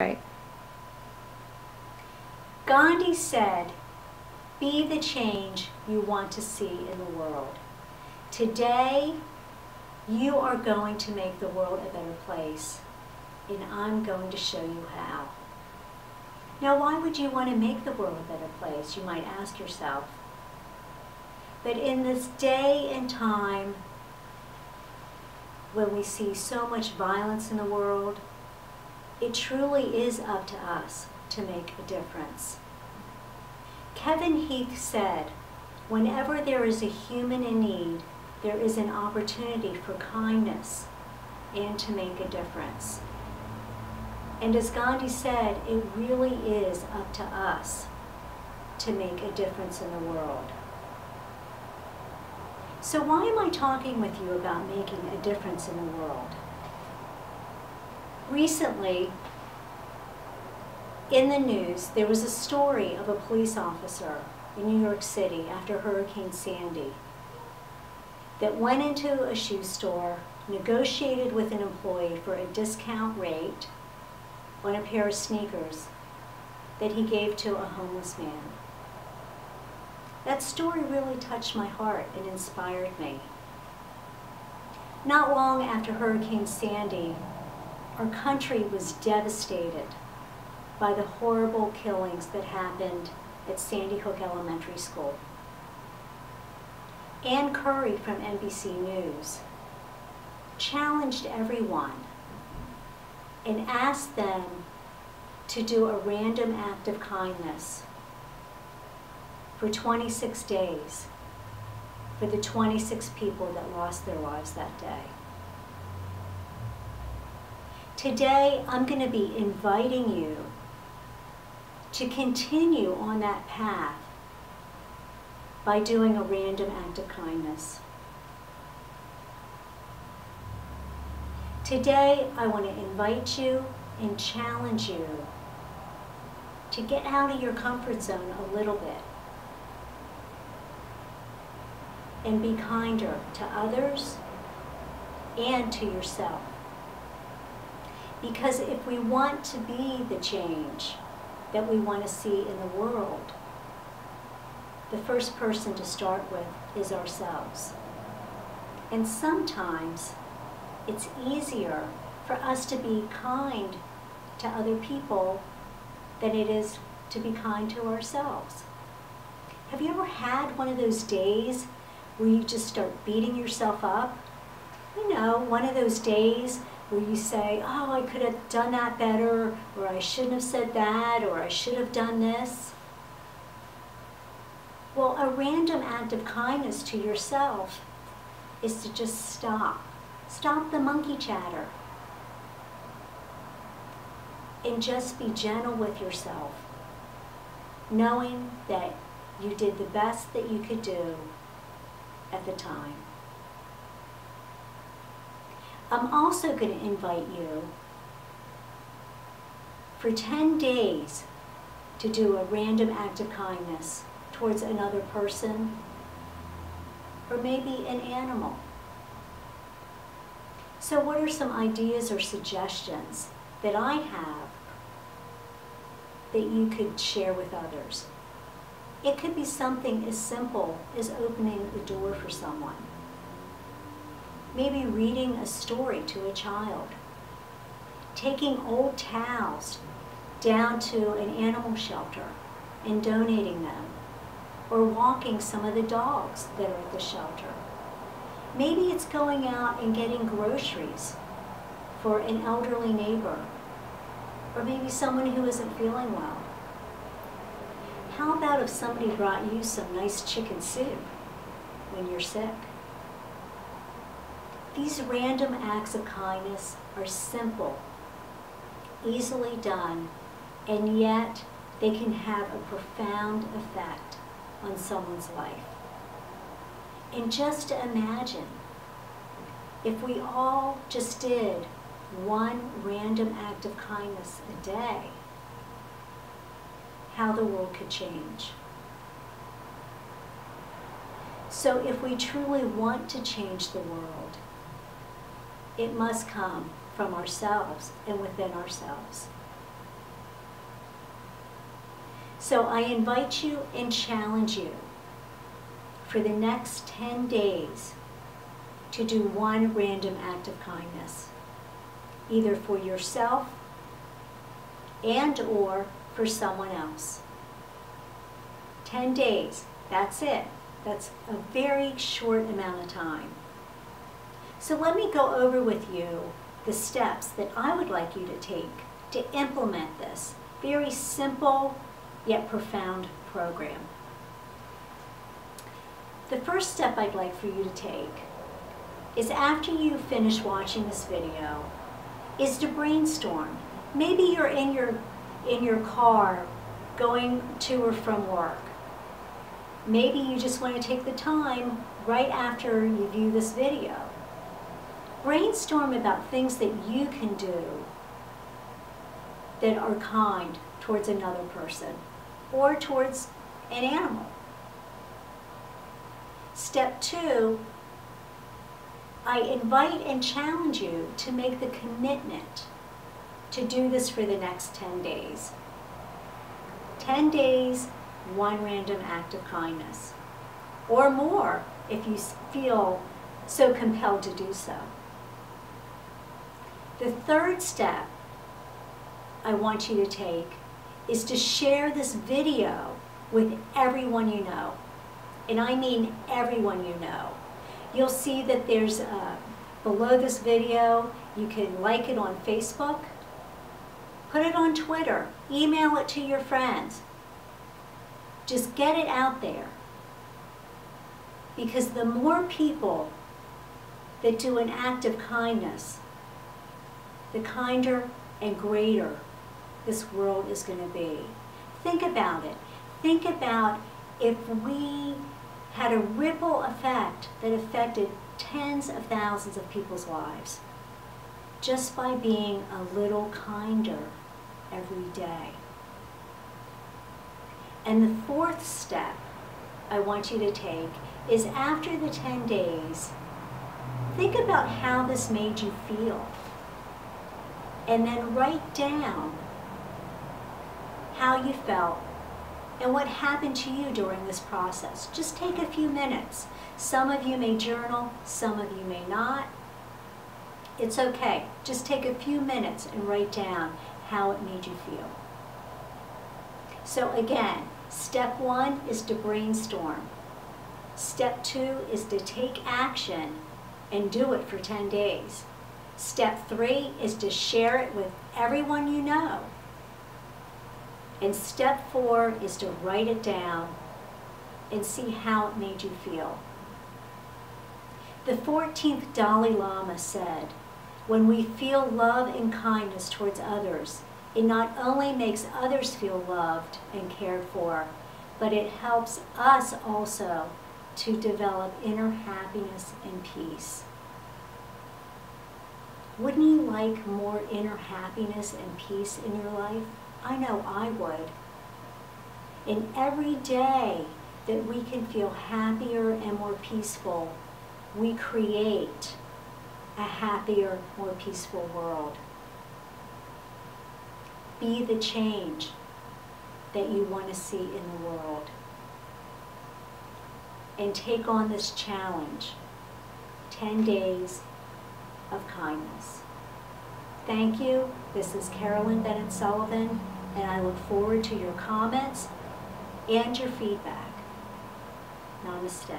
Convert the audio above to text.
Right. Gandhi said, "Be the change you want to see in the world." Today, you are going to make the world a better place, and I'm going to show you how. Now, why would you want to make the world a better place, you might ask yourself. But in this day and time, when we see so much violence in the world, it truly is up to us to make a difference. Kevin Heath said, "Whenever there is a human in need, there is an opportunity for kindness and to make a difference." And as Gandhi said, it really is up to us to make a difference in the world. So why am I talking with you about making a difference in the world? Recently, in the news, there was a story of a police officer in New York City after Hurricane Sandy that went into a shoe store, negotiated with an employee for a discount rate on a pair of sneakers that he gave to a homeless man. That story really touched my heart and inspired me. Not long after Hurricane Sandy, our country was devastated by the horrible killings that happened at Sandy Hook Elementary School. Ann Curry from NBC News challenged everyone and asked them to do a random act of kindness for 26 days for the 26 people that lost their lives that day. Today, I'm going to be inviting you to continue on that path by doing a random act of kindness. Today, I want to invite you and challenge you to get out of your comfort zone a little bit and be kinder to others and to yourself. Because if we want to be the change that we want to see in the world, the first person to start with is ourselves. And sometimes it's easier for us to be kind to other people than it is to be kind to ourselves. Have you ever had one of those days where you just start beating yourself up? You know, one of those days where you say, "Oh, I could have done that better," or "I shouldn't have said that," or "I should have done this." Well, a random act of kindness to yourself is to just stop. Stop the monkey chatter. And just be gentle with yourself, knowing that you did the best that you could do at the time. I'm also going to invite you for 10 days to do a random act of kindness towards another person or maybe an animal. So what are some ideas or suggestions that I have that you could share with others? It could be something as simple as opening the door for someone. Maybe reading a story to a child. Taking old towels down to an animal shelter and donating them. Or walking some of the dogs that are at the shelter. Maybe it's going out and getting groceries for an elderly neighbor. Or maybe someone who isn't feeling well. How about if somebody brought you some nice chicken soup when you're sick? These random acts of kindness are simple, easily done, and yet they can have a profound effect on someone's life. And just imagine if we all just did one random act of kindness a day, how the world could change. So if we truly want to change the world, it must come from ourselves and within ourselves. So I invite you and challenge you for the next 10 days to do one random act of kindness, either for yourself and or for someone else. 10 days, that's it. That's a very short amount of time. So let me go over with you the steps that I would like you to take to implement this very simple yet profound program. The first step I'd like for you to take is, after you finish watching this video, is to brainstorm. Maybe you're in your car going to or from work. Maybe you just want to take the time right after you view this video. Brainstorm about things that you can do that are kind towards another person or towards an animal. Step 2, I invite and challenge you to make the commitment to do this for the next 10 days. 10 days, one random act of kindness, or more if you feel so compelled to do so. The third step I want you to take is to share this video with everyone you know. And I mean everyone you know. You'll see that there's, below this video, you can like it on Facebook, put it on Twitter, email it to your friends. Just get it out there. Because the more people that do an act of kindness, the kinder and greater this world is going to be. Think about it. Think about if we had a ripple effect that affected tens of thousands of people's lives just by being a little kinder every day. And the fourth step I want you to take is, after the 10 days, think about how this made you feel. And then write down how you felt and what happened to you during this process. Just take a few minutes. Some of you may journal, some of you may not. It's okay. Just take a few minutes and write down how it made you feel. So again, step 1 is to brainstorm. Step 2 is to take action and do it for 10 days. Step 3 is to share it with everyone you know. And step 4 is to write it down and see how it made you feel. The 14th Dalai Lama said, when we feel love and kindness towards others, it not only makes others feel loved and cared for, but it helps us also to develop inner happiness and peace. Wouldn't you like more inner happiness and peace in your life? I know I would. And every day that we can feel happier and more peaceful, we create a happier, more peaceful world. Be the change that you want to see in the world. And take on this challenge, 10 days of kindness. Thank you. This is Carolyn Bennett-Sullivan, and I look forward to your comments and your feedback. Namaste.